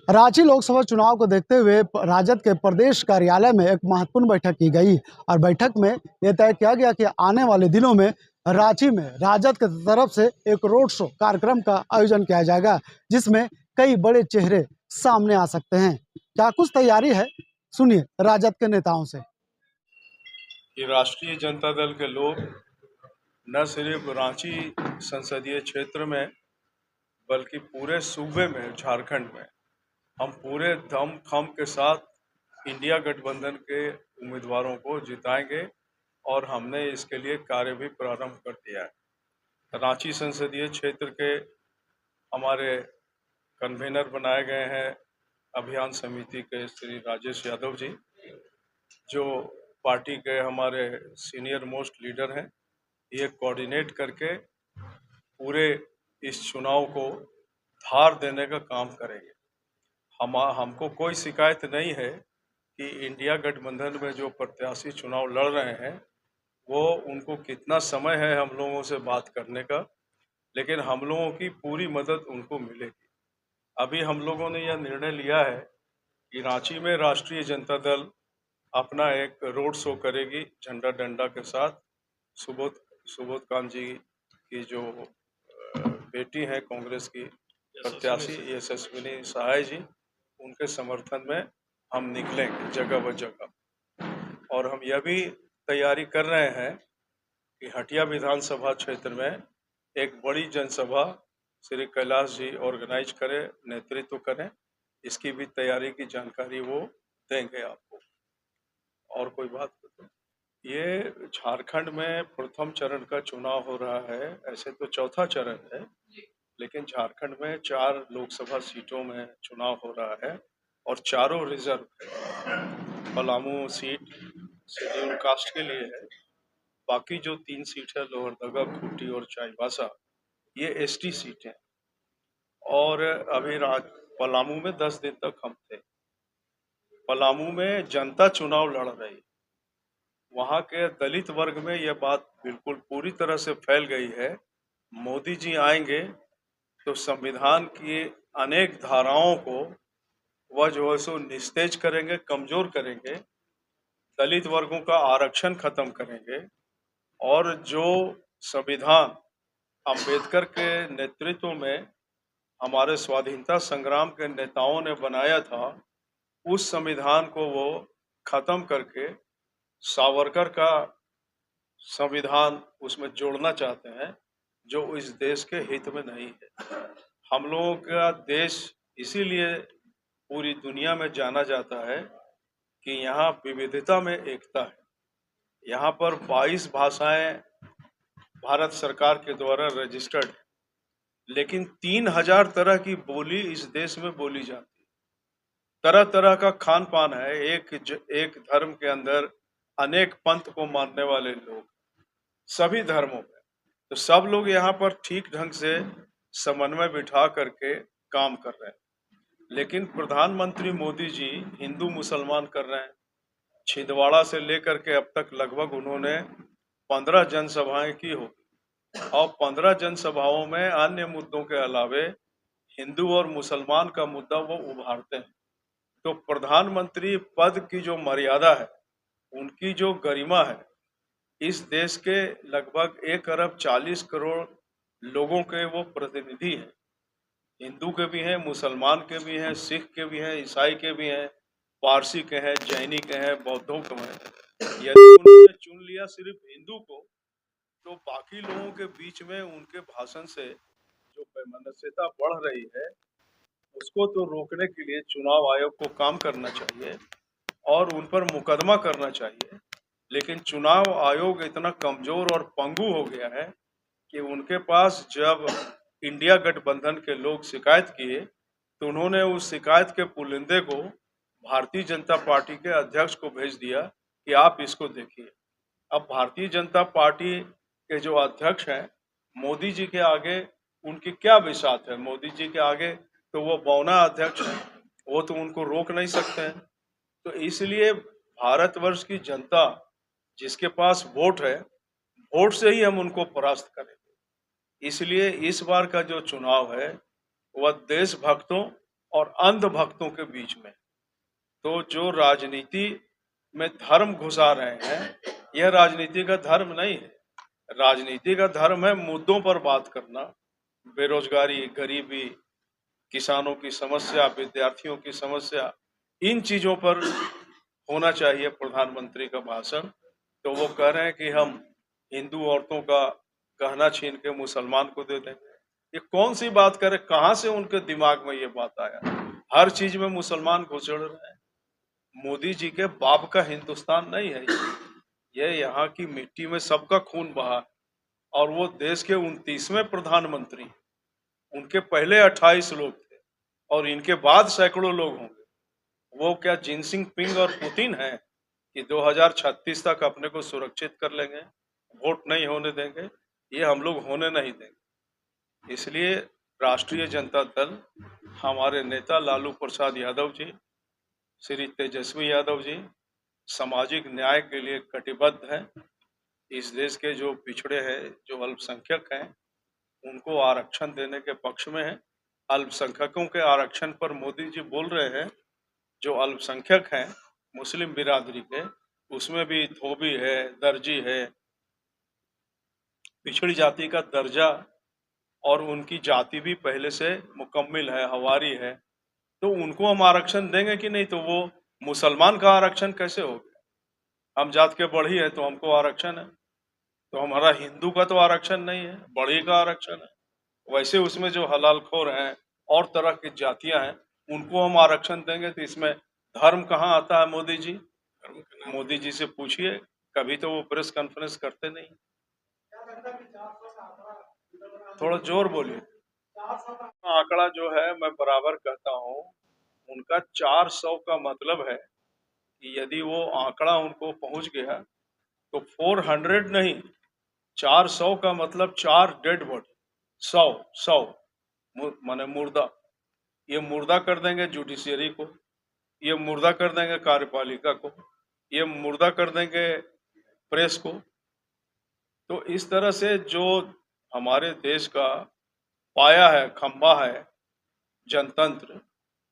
रांची लोकसभा चुनाव को देखते हुए राजद के प्रदेश कार्यालय में एक महत्वपूर्ण बैठक की गई और बैठक में यह तय किया गया कि आने वाले दिनों में रांची में राजद की तरफ से एक रोड शो कार्यक्रम का आयोजन किया जाएगा, जिसमें कई बड़े चेहरे सामने आ सकते हैं। क्या कुछ तैयारी है, सुनिए राजद के नेताओं से। कि राष्ट्रीय जनता दल के लोग न सिर्फ रांची संसदीय क्षेत्र में बल्कि पूरे सूबे में, झारखंड में हम पूरे दम खम के साथ इंडिया गठबंधन के उम्मीदवारों को जिताएंगे और हमने इसके लिए कार्य भी प्रारंभ कर दिया है। रांची संसदीय क्षेत्र के हमारे कन्वेनर बनाए गए हैं अभियान समिति के श्री राजेश यादव जी, जो पार्टी के हमारे सीनियर मोस्ट लीडर हैं। ये कोऑर्डिनेट करके पूरे इस चुनाव को धार देने का काम करेंगे। हमको कोई शिकायत नहीं है कि इंडिया गठबंधन में जो प्रत्याशी चुनाव लड़ रहे हैं वो उनको कितना समय है हम लोगों से बात करने का, लेकिन हम लोगों की पूरी मदद उनको मिलेगी। अभी हम लोगों ने यह निर्णय लिया है कि रांची में राष्ट्रीय जनता दल अपना एक रोड शो करेगी झंडा डंडा के साथ। सुबोध सुबोध कांत जी की जो बेटी है कांग्रेस की प्रत्याशी यशस्विनी सहाय जी, उनके समर्थन में हम निकलेंगे जगह ब जगह। और हम यह भी तैयारी कर रहे हैं कि हटिया विधानसभा क्षेत्र में एक बड़ी जनसभा श्री कैलाश जी ऑर्गेनाइज करें, नेतृत्व करें। इसकी भी तैयारी की जानकारी वो देंगे आपको। और कोई बात बताओ। ये झारखंड में प्रथम चरण का चुनाव हो रहा है, ऐसे तो चौथा चरण है, लेकिन झारखंड में 4 लोकसभा सीटों में चुनाव हो रहा है और चारों रिजर्व है। पलामू सीट शेड्यूल कास्ट के लिए है, बाकी जो 3 सीट है लोहरदगा, खूंटी और चाईबासा, ये एसटी सीट है। और अभी पलामू में 10 दिन तक हम थे। पलामू में जनता चुनाव लड़ रही है। वहाँ के दलित वर्ग में यह बात बिल्कुल पूरी तरह से फैल गई है, मोदी जी आएंगे तो संविधान की अनेक धाराओं को वह जो है सो निस्तेज करेंगे, कमजोर करेंगे, दलित वर्गों का आरक्षण खत्म करेंगे और जो संविधान अंबेडकर के नेतृत्व में हमारे स्वाधीनता संग्राम के नेताओं ने बनाया था, उस संविधान को वो खत्म करके सावरकर का संविधान उसमें जोड़ना चाहते हैं, जो इस देश के हित में नहीं है। हम लोगों का देश इसीलिए पूरी दुनिया में जाना जाता है कि यहाँ विविधता में एकता है। यहाँ पर 22 भाषाएं भारत सरकार के द्वारा रजिस्टर्ड है, लेकिन 3000 तरह की बोली इस देश में बोली जाती है। तरह तरह का खान पान है। एक धर्म के अंदर अनेक पंथ को मानने वाले लोग, सभी धर्मों में, तो सब लोग यहाँ पर ठीक ढंग से समन्वय बिठा करके काम कर रहे हैं। लेकिन प्रधानमंत्री मोदी जी हिंदू मुसलमान कर रहे हैं। छिंदवाड़ा से लेकर के अब तक लगभग उन्होंने 15 जनसभाएं की होगी और 15 जनसभाओं में अन्य मुद्दों के अलावे हिंदू और मुसलमान का मुद्दा वो उभारते हैं। तो प्रधानमंत्री पद की जो मर्यादा है, उनकी जो गरिमा है, इस देश के लगभग 1 अरब 40 करोड़ लोगों के वो प्रतिनिधि हैं। हिंदू के भी हैं, मुसलमान के भी हैं, सिख के भी हैं, ईसाई के भी हैं, पारसी के हैं, जैनी के हैं, बौद्धों के हैं। यदि उन्होंने चुन लिया सिर्फ हिंदू को, तो बाकी लोगों के बीच में उनके भाषण से जो वैमनस्यता बढ़ रही है, उसको तो रोकने के लिए चुनाव आयोग को काम करना चाहिए और उन पर मुकदमा करना चाहिए। लेकिन चुनाव आयोग इतना कमजोर और पंगु हो गया है कि उनके पास जब इंडिया गठबंधन के लोग शिकायत किए, तो उन्होंने उस शिकायत के पुलिंदे को भारतीय जनता पार्टी के अध्यक्ष को भेज दिया कि आप इसको देखिए। अब भारतीय जनता पार्टी के जो अध्यक्ष हैं, मोदी जी के आगे उनकी क्या बिसात है? मोदी जी के आगे तो वो बौना अध्यक्ष हैं, वो तो उनको रोक नहीं सकते हैं। तो इसलिए भारतवर्ष की जनता, जिसके पास वोट है, वोट से ही हम उनको परास्त करेंगे। इसलिए इस बार का जो चुनाव है, वह देशभक्तों और अंधभक्तों के बीच में। तो जो राजनीति में धर्म घुसा रहे हैं, यह राजनीति का धर्म नहीं है। राजनीति का धर्म है मुद्दों पर बात करना, बेरोजगारी, गरीबी, किसानों की समस्या, विद्यार्थियों की समस्या, इन चीजों पर होना चाहिए प्रधानमंत्री का भाषण। तो वो कह रहे हैं कि हम हिंदू औरतों का गहना छीन के मुसलमान को दे देंगे। ये कौन सी बात करे, कहाँ से उनके दिमाग में ये बात आया? हर चीज में मुसलमान घुसड़ रहे हैं। मोदी जी के बाप का हिंदुस्तान नहीं है ये यहाँ की मिट्टी में सबका खून बहा और वो देश के 29वें प्रधानमंत्री। उनके पहले 28 लोग थे और इनके बाद सैकड़ों लोग होंगे। वो क्या जिनसिंग पिंग और पुतिन है कि 2036 तक अपने को सुरक्षित कर लेंगे, वोट नहीं होने देंगे? ये हम लोग होने नहीं देंगे। इसलिए राष्ट्रीय जनता दल, हमारे नेता लालू प्रसाद यादव जी, श्री तेजस्वी यादव जी सामाजिक न्याय के लिए कटिबद्ध हैं। इस देश के जो पिछड़े हैं, जो अल्पसंख्यक हैं, उनको आरक्षण देने के पक्ष में है। अल्पसंख्यकों के आरक्षण पर मोदी जी बोल रहे हैं, जो अल्पसंख्यक हैं मुस्लिम बिरादरी के, उसमें भी धोबी है, दर्जी है, पिछड़ी जाति का दर्जा और उनकी जाति भी पहले से मुकम्मिल है, हवारी है, तो उनको हम आरक्षण देंगे कि नहीं? तो वो मुसलमान का आरक्षण कैसे हो गया? हम जात के बढ़ी है तो हमको आरक्षण है, तो हमारा हिंदू का तो आरक्षण नहीं है, बढ़ी का आरक्षण है। वैसे उसमें जो हलालखोर हैं और तरह की जातियां हैं, उनको हम आरक्षण देंगे तो इसमें धर्म कहाँ आता है? मोदी जी, मोदी जी से पूछिए, कभी तो वो प्रेस कॉन्फ्रेंस करते नहीं। थोड़ा जोर बोलिए। आंकड़ा जो है, मैं बराबर कहता हूँ, उनका 400 का मतलब है कि यदि वो आंकड़ा उनको पहुंच गया तो 400 नहीं, 400 का मतलब 4 डेड बॉडी, 100 माने मुर्दा। ये मुर्दा कर देंगे जुडिशियरी को, ये मुर्दा कर देंगे कार्यपालिका को, ये मुर्दा कर देंगे प्रेस को। तो इस तरह से जो हमारे देश का पाया है, खंबा है, जनतंत्र,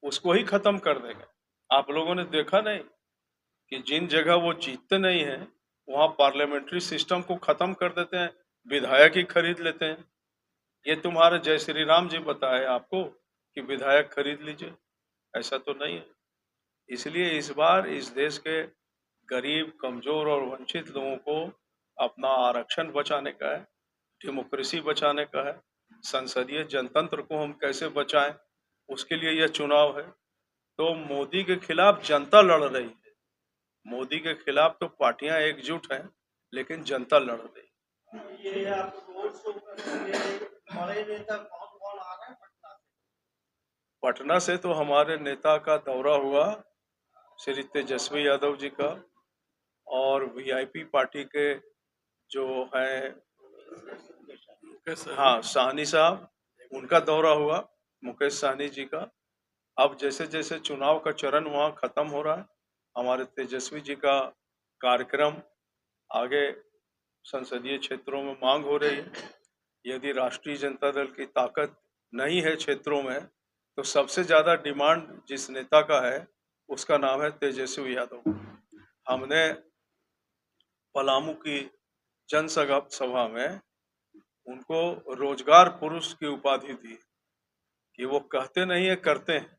उसको ही खत्म कर देंगे। आप लोगों ने देखा नहीं कि जिन जगह वो जीतते नहीं है, वहां पार्लियामेंट्री सिस्टम को खत्म कर देते हैं, विधायक ही खरीद लेते हैं। ये तुम्हारे जय श्री राम जी बताए आपको कि विधायक खरीद लीजिए, ऐसा तो नहीं है। इसलिए इस बार इस देश के गरीब, कमजोर और वंचित लोगों को अपना आरक्षण बचाने का है, डेमोक्रेसी बचाने का है, संसदीय जनतंत्र को हम कैसे बचाएं, उसके लिए यह चुनाव है। तो मोदी के खिलाफ जनता लड़ रही है। मोदी के खिलाफ तो पार्टियां एकजुट हैं, लेकिन जनता लड़ रही है। ये आप रोड शो करेंगे, बड़े नेता कौन-कौन आ रहे हैं पटना से? पटना से तो हमारे नेता का दौरा हुआ, श्री तेजस्वी यादव जी का, और वीआईपी पार्टी के जो हैं, हाँ, साहनी साहब, उनका दौरा हुआ, मुकेश साहनी जी का। अब जैसे जैसे चुनाव का चरण वहाँ खत्म हो रहा है, हमारे तेजस्वी जी का कार्यक्रम आगे संसदीय क्षेत्रों में मांग हो रही है। यदि राष्ट्रीय जनता दल की ताकत नहीं है क्षेत्रों में, तो सबसे ज्यादा डिमांड जिस नेता का है, उसका नाम है तेजस्वी यादव। हमने पलामू की जनसभा में उनको रोजगार पुरुष की उपाधि दी कि वो कहते नहीं है, करते हैं।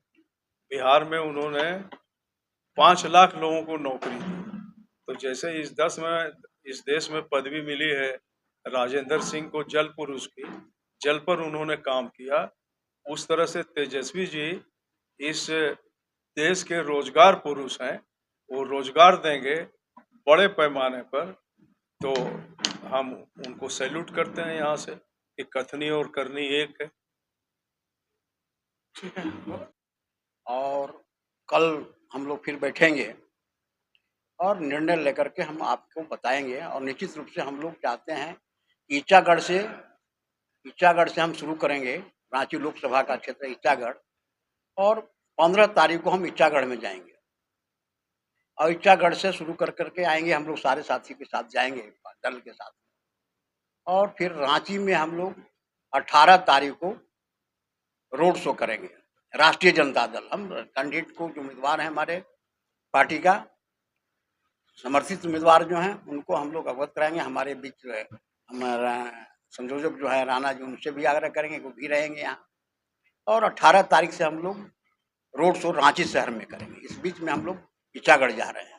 बिहार में उन्होंने 5 लाख लोगों को नौकरी दी। तो जैसे इस देश में पदवी मिली है राजेंद्र सिंह को जल पुरुष की, जल पर उन्होंने काम किया, उस तरह से तेजस्वी जी इस देश के रोजगार पुरुष हैं। वो रोजगार देंगे बड़े पैमाने पर, तो हम उनको सैल्यूट करते हैं यहाँ से कि कथनी और करनी एक है। ठीक है। और कल हम लोग फिर बैठेंगे और निर्णय लेकर के हम आपको बताएंगे। और निश्चित रूप से हम लोग चाहते हैं ईचागढ़ से हम शुरू करेंगे। रांची लोकसभा का क्षेत्र ईचागढ़, और 15 तारीख को हम ईचागढ़ में जाएंगे और ईचागढ़ से शुरू कर करके आएंगे। हम लोग सारे साथी के साथ जाएंगे, दल के साथ, और फिर रांची में हम लोग 18 तारीख को रोड शो करेंगे। राष्ट्रीय जनता दल, हम कैंडिडेट को जो उम्मीदवार हैं हमारे पार्टी का समर्थित उम्मीदवार जो हैं उनको हम लोग अवगत कराएंगे। हमारे बीच हमारा संयोजक जो है राणा जी, उनसे भी आग्रह करेंगे, वो भी रहेंगे यहाँ। और 18 तारीख से हम लोग रोड शो रांची शहर में करेंगे। इस बीच में हम लोग ईचागढ़ जा रहे हैं।